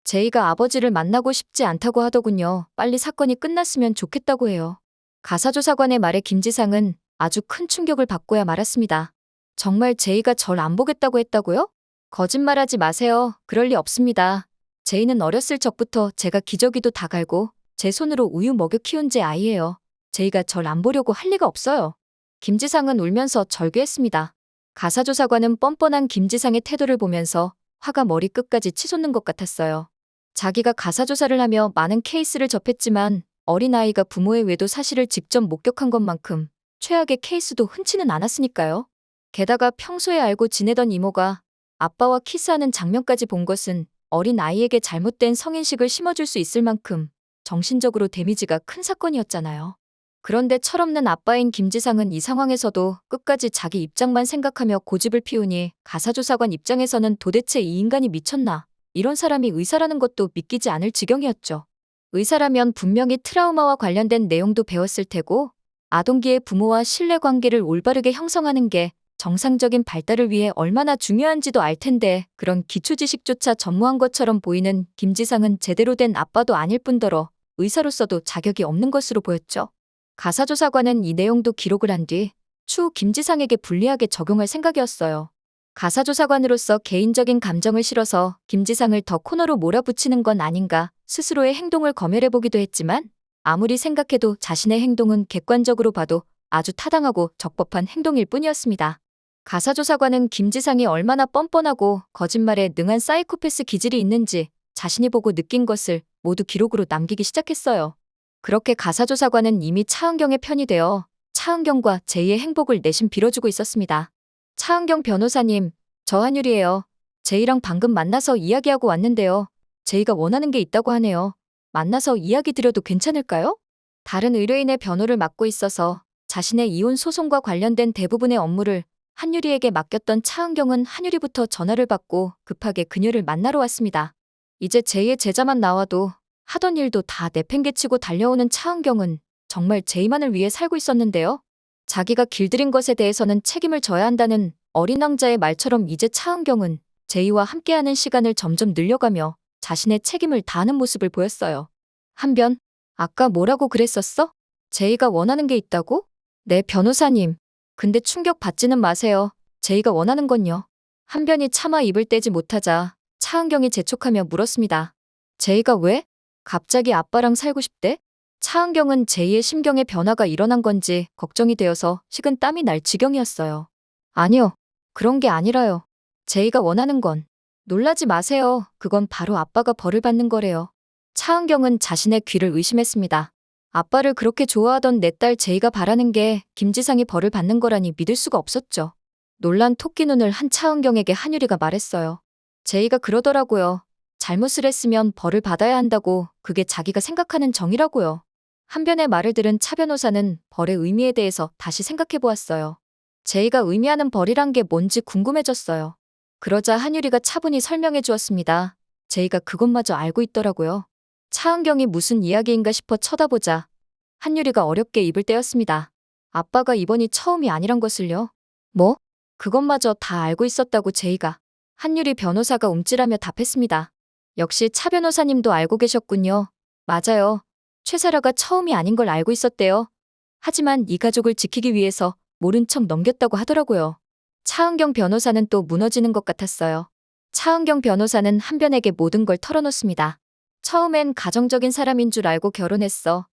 제이가 아버지를 만나고 싶지 않다고 하더군요. 빨리 사건이 끝났으면 좋겠다고 해요. 가사조사관의 말에 김지상은 아주 큰 충격을 받고야 말았습니다. 정말 제이가 절 안 보겠다고 했다고요? 거짓말하지 마세요. 그럴 리 없습니다. 제이는 어렸을 적부터 제가 기저귀도 다 갈고 제 손으로 우유 먹여 키운 제 아이예요. 제이가 절 안 보려고 할 리가 없어요. 김지상은 울면서 절규했습니다. 가사조사관은 뻔뻔한 김지상의 태도를 보면서 화가 머리끝까지 치솟는 것 같았어요. 자기가 가사조사를 하며 많은 케이스를 접했지만 어린아이가 부모의 외도 사실을 직접 목격한 것만큼 최악의 케이스도 흔치는 않았으니까요. 게다가 평소에 알고 지내던 이모가 아빠와 키스하는 장면까지 본 것은 어린아이에게 잘못된 성인식을 심어줄 수 있을 만큼 정신적으로 데미지가 큰 사건이었잖아요. 그런데 철없는 아빠인 김지상은 이 상황에서도 끝까지 자기 입장만 생각하며 고집을 피우니 가사조사관 입장에서는 도대체 이 인간이 미쳤나? 이런 사람이 의사라는 것도 믿기지 않을 지경이었죠. 의사라면 분명히 트라우마와 관련된 내용도 배웠을 테고 아동기의 부모와 신뢰관계를 올바르게 형성하는 게 정상적인 발달을 위해 얼마나 중요한지도 알 텐데 그런 기초지식조차 전무한 것처럼 보이는 김지상은 제대로 된 아빠도 아닐 뿐더러 의사로서도 자격이 없는 것으로 보였죠. 가사조사관은 이 내용도 기록을 한 뒤 추후 김지상에게 불리하게 적용할 생각이었어요. 가사조사관으로서 개인적인 감정을 실어서 김지상을 더 코너로 몰아붙이는 건 아닌가 스스로의 행동을 검열해보기도 했지만 아무리 생각해도 자신의 행동은 객관적으로 봐도 아주 타당하고 적법한 행동일 뿐이었습니다. 가사조사관은 김지상이 얼마나 뻔뻔하고 거짓말에 능한 사이코패스 기질이 있는지 자신이 보고 느낀 것을 모두 기록으로 남기기 시작했어요. 그렇게 가사조사관은 이미 차은경의 편이 되어 차은경과 제이의 행복을 내심 빌어주고 있었습니다. 차은경 변호사님, 저 한율이에요. 제이랑 방금 만나서 이야기하고 왔는데요. 제이가 원하는 게 있다고 하네요. 만나서 이야기 드려도 괜찮을까요? 다른 의뢰인의 변호를 맡고 있어서 자신의 이혼 소송과 관련된 대부분의 업무를 한율이에게 맡겼던 차은경은 한율이부터 전화를 받고 급하게 그녀를 만나러 왔습니다. 이제 제이의 제자만 나와도 하던 일도 다 내팽개치고 달려오는 차은경은 정말 제이만을 위해 살고 있었는데요. 자기가 길들인 것에 대해서는 책임을 져야 한다는 어린 왕자의 말처럼 이제 차은경은 제이와 함께하는 시간을 점점 늘려가며 자신의 책임을 다하는 모습을 보였어요. 한변, 아까 뭐라고 그랬었어? 제이가 원하는 게 있다고? 네, 변호사님. 근데 충격 받지는 마세요. 제이가 원하는 건요. 한변이 차마 입을 떼지 못하자 차은경이 재촉하며 물었습니다. 제이가 왜? 갑자기 아빠랑 살고 싶대? 차은경은 제이의 심경의 변화가 일어난 건지 걱정이 되어서 식은 땀이 날 지경이었어요. 아니요. 그런 게 아니라요. 제이가 원하는 건. 놀라지 마세요. 그건 바로 아빠가 벌을 받는 거래요. 차은경은 자신의 귀를 의심했습니다. 아빠를 그렇게 좋아하던 내 딸 제이가 바라는 게 김지상이 벌을 받는 거라니 믿을 수가 없었죠. 놀란 토끼 눈을 한 차은경에게 한유리가 말했어요. 제이가 그러더라고요. 잘못을 했으면 벌을 받아야 한다고 그게 자기가 생각하는 정이라고요. 한변의 말을 들은 차 변호사는 벌의 의미에 대해서 다시 생각해 보았어요. 제이가 의미하는 벌이란 게 뭔지 궁금해졌어요. 그러자 한유리가 차분히 설명해 주었습니다. 제이가 그것마저 알고 있더라고요. 차은경이 무슨 이야기인가 싶어 쳐다보자 한유리가 어렵게 입을 떼었습니다. 아빠가 이번이 처음이 아니란 것을요. 뭐? 그것마저 다 알고 있었다고 제이가. 한유리 변호사가 움찔하며 답했습니다. 역시 차 변호사님도 알고 계셨군요. 맞아요. 최사라가 처음이 아닌 걸 알고 있었대요. 하지만 이 가족을 지키기 위해서 모른 척 넘겼다고 하더라고요. 차은경 변호사는 또 무너지는 것 같았어요. 차은경 변호사는 한변에게 모든 걸 털어놓습니다. 처음엔 가정적인 사람인 줄 알고 결혼했어.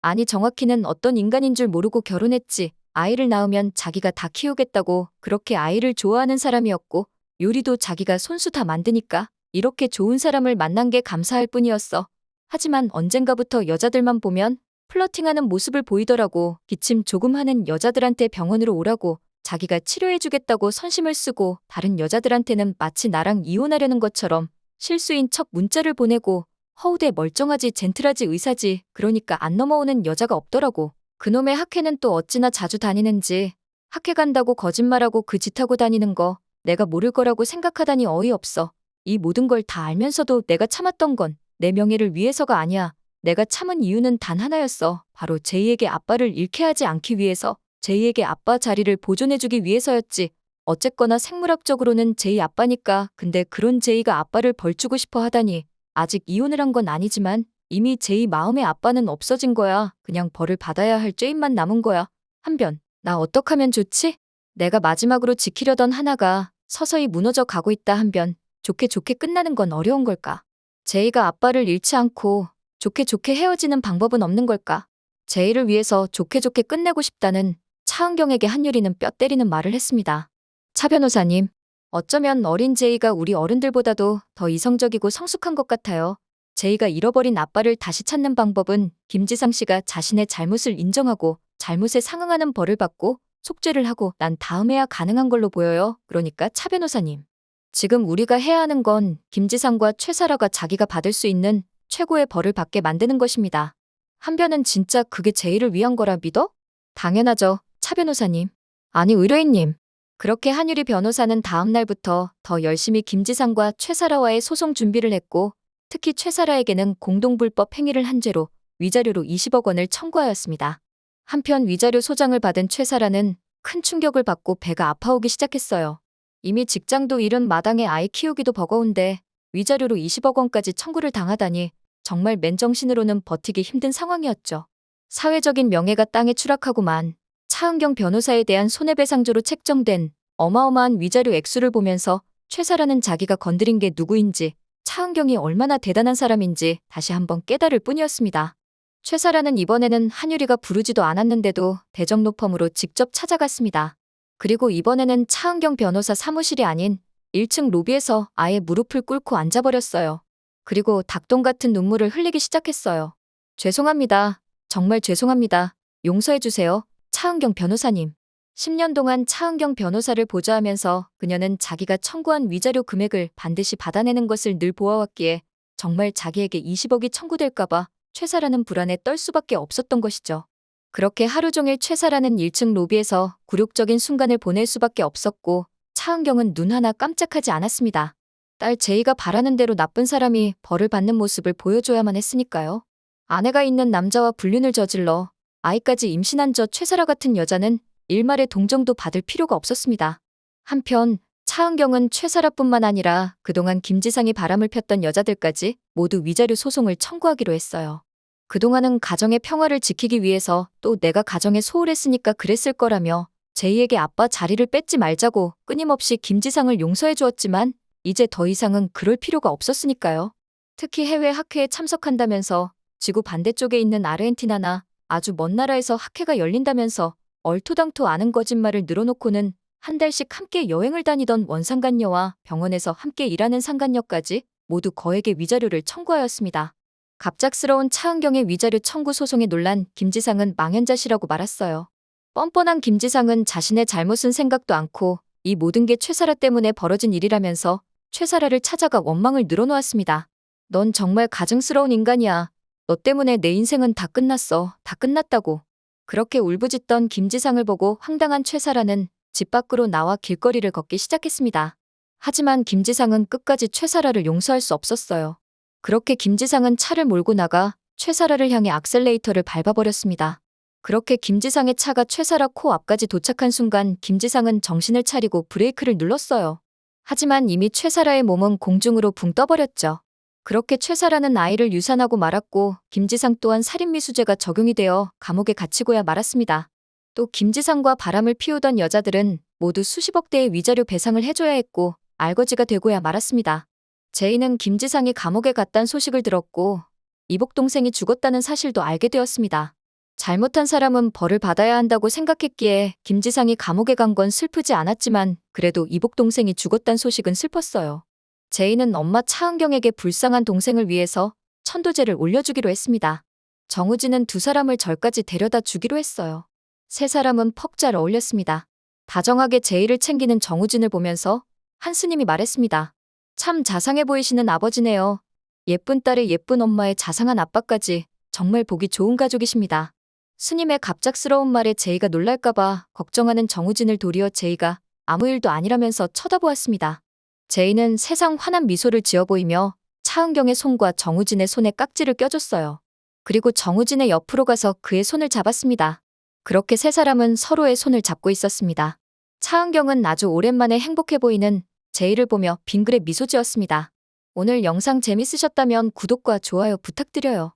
아니 정확히는 어떤 인간인 줄 모르고 결혼했지. 아이를 낳으면 자기가 다 키우겠다고 그렇게 아이를 좋아하는 사람이었고 요리도 자기가 손수 다 만드니까 이렇게 좋은 사람을 만난 게 감사할 뿐이었어. 하지만 언젠가부터 여자들만 보면 플러팅하는 모습을 보이더라고. 기침 조금 하는 여자들한테 병원으로 오라고 자기가 치료해주겠다고 선심을 쓰고 다른 여자들한테는 마치 나랑 이혼하려는 것처럼 실수인 척 문자를 보내고 허우대 멀쩡하지 젠틀하지 의사지 그러니까 안 넘어오는 여자가 없더라고. 그놈의 학회는 또 어찌나 자주 다니는지 학회 간다고 거짓말하고 그 짓하고 다니는 거 내가 모를 거라고 생각하다니 어이없어. 이 모든 걸 다 알면서도 내가 참았던 건 내 명예를 위해서가 아니야. 내가 참은 이유는 단 하나였어. 바로 제이에게 아빠를 잃게 하지 않기 위해서. 제이에게 아빠 자리를 보존해주기 위해서였지. 어쨌거나 생물학적으로는 제이 아빠니까. 근데 그런 제이가 아빠를 벌주고 싶어 하다니. 아직 이혼을 한 건 아니지만 이미 제이 마음의 아빠는 없어진 거야. 그냥 벌을 받아야 할 죄인만 남은 거야. 한변, 나 어떡하면 좋지? 내가 마지막으로 지키려던 하나가 서서히 무너져 가고 있다. 한변, 좋게 좋게 끝나는 건 어려운 걸까? 제이가 아빠를 잃지 않고 좋게 좋게 헤어지는 방법은 없는 걸까? 제이를 위해서 좋게 좋게 끝내고 싶다는 차은경에게 한유리는 뼈 때리는 말을 했습니다. 차 변호사님, 어쩌면 어린 제이가 우리 어른들보다도 더 이성적이고 성숙한 것 같아요. 제이가 잃어버린 아빠를 다시 찾는 방법은 김지상 씨가 자신의 잘못을 인정하고 잘못에 상응하는 벌을 받고 속죄를 하고 난 다음에야 가능한 걸로 보여요. 그러니까 차 변호사님, 지금 우리가 해야 하는 건 김지상과 최사라가 자기가 받을 수 있는 최고의 벌을 받게 만드는 것입니다. 한변은 진짜 그게 제이를 위한 거라 믿어? 당연하죠, 차 변호사님. 아니, 의뢰인님. 그렇게 한유리 변호사는 다음 날부터 더 열심히 김지상과 최사라와의 소송 준비를 했고, 특히 최사라에게는 공동불법 행위를 한 죄로 위자료로 20억 원을 청구하였습니다. 한편 위자료 소장을 받은 최사라는 큰 충격을 받고 배가 아파오기 시작했어요. 이미 직장도 잃은 마당에 아이 키우기도 버거운데 위자료로 20억 원까지 청구를 당하다니 정말 맨정신으로는 버티기 힘든 상황이었죠. 사회적인 명예가 땅에 추락하고만 차은경 변호사에 대한 손해배상조로 책정된 어마어마한 위자료 액수를 보면서 최사라는 자기가 건드린 게 누구인지, 차은경이 얼마나 대단한 사람인지 다시 한번 깨달을 뿐이었습니다. 최사라는 이번에는 한유리가 부르지도 않았는데도 대정로펌으로 직접 찾아갔습니다. 그리고 이번에는 차은경 변호사 사무실이 아닌 1층 로비에서 아예 무릎을 꿇고 앉아버렸어요. 그리고 닭똥 같은 눈물을 흘리기 시작했어요. 죄송합니다. 정말 죄송합니다. 용서해주세요. 차은경 변호사님. 10년 동안 차은경 변호사를 보좌하면서 그녀는 자기가 청구한 위자료 금액을 반드시 받아내는 것을 늘 보아왔기에 정말 자기에게 20억이 청구될까봐 최사라는 불안에 떨 수밖에 없었던 것이죠. 그렇게 하루 종일 최사라는 1층 로비에서 굴욕적인 순간을 보낼 수밖에 없었고, 차은경은 눈 하나 깜짝하지 않았습니다. 딸 제이가 바라는 대로 나쁜 사람이 벌을 받는 모습을 보여줘야만 했으니까요. 아내가 있는 남자와 불륜을 저질러 아이까지 임신한 저 최사라 같은 여자는 일말의 동정도 받을 필요가 없었습니다. 한편 차은경은 최사라뿐만 아니라 그동안 김지상이 바람을 폈던 여자들까지 모두 위자료 소송을 청구하기로 했어요. 그동안은 가정의 평화를 지키기 위해서 또 내가 가정에 소홀했으니까 그랬을 거라며 제이에게 아빠 자리를 뺏지 말자고 끊임없이 김지상을 용서해 주었지만 이제 더 이상은 그럴 필요가 없었으니까요. 특히 해외 학회에 참석한다면서 지구 반대쪽에 있는 아르헨티나나 아주 먼 나라에서 학회가 열린다면서 얼토당토 않은 거짓말을 늘어놓고는 한 달씩 함께 여행을 다니던 원상간녀와 병원에서 함께 일하는 상간녀까지 모두 거액의 위자료를 청구하였습니다. 갑작스러운 차은경의 위자료 청구 소송에 놀란 김지상은 망연자실하고 말았어요. 뻔뻔한 김지상은 자신의 잘못은 생각도 않고 이 모든 게 최사라 때문에 벌어진 일이라면서 최사라를 찾아가 원망을 늘어놓았습니다. 넌 정말 가증스러운 인간이야. 너 때문에 내 인생은 다 끝났어. 다 끝났다고. 그렇게 울부짖던 김지상을 보고 황당한 최사라는 집 밖으로 나와 길거리를 걷기 시작했습니다. 하지만 김지상은 끝까지 최사라를 용서할 수 없었어요. 그렇게 김지상은 차를 몰고 나가 최사라를 향해 악셀레이터를 밟아버렸습니다. 그렇게 김지상의 차가 최사라 코 앞까지 도착한 순간 김지상은 정신을 차리고 브레이크를 눌렀어요. 하지만 이미 최사라의 몸은 공중으로 붕 떠버렸죠. 그렇게 최사라는 아이를 유산하고 말았고 김지상 또한 살인미수죄가 적용이 되어 감옥에 갇히고야 말았습니다. 또 김지상과 바람을 피우던 여자들은 모두 수십억 대의 위자료 배상을 해줘야 했고 알거지가 되고야 말았습니다. 제이는 김지상이 감옥에 갔다는 소식을 들었고 이복 동생이 죽었다는 사실도 알게 되었습니다. 잘못한 사람은 벌을 받아야 한다고 생각했기에 김지상이 감옥에 간 건 슬프지 않았지만 그래도 이복 동생이 죽었다는 소식은 슬펐어요. 제이는 엄마 차은경에게 불쌍한 동생을 위해서 천도제를 올려주기로 했습니다. 정우진은 두 사람을 절까지 데려다 주기로 했어요. 세 사람은 퍽 잘 어울렸습니다. 다정하게 제이를 챙기는 정우진을 보면서 한 스님이 말했습니다. 참 자상해 보이시는 아버지네요. 예쁜 딸의 예쁜 엄마의 자상한 아빠까지 정말 보기 좋은 가족이십니다. 스님의 갑작스러운 말에 제이가 놀랄까봐 걱정하는 정우진을 도리어 제이가 아무 일도 아니라면서 쳐다보았습니다. 제이는 세상 환한 미소를 지어 보이며 차은경의 손과 정우진의 손에 깍지를 껴줬어요. 그리고 정우진의 옆으로 가서 그의 손을 잡았습니다. 그렇게 세 사람은 서로의 손을 잡고 있었습니다. 차은경은 아주 오랜만에 행복해 보이는 제이를 보며 빙그레 미소 지었습니다. 오늘 영상 재밌으셨다면 구독과 좋아요 부탁드려요.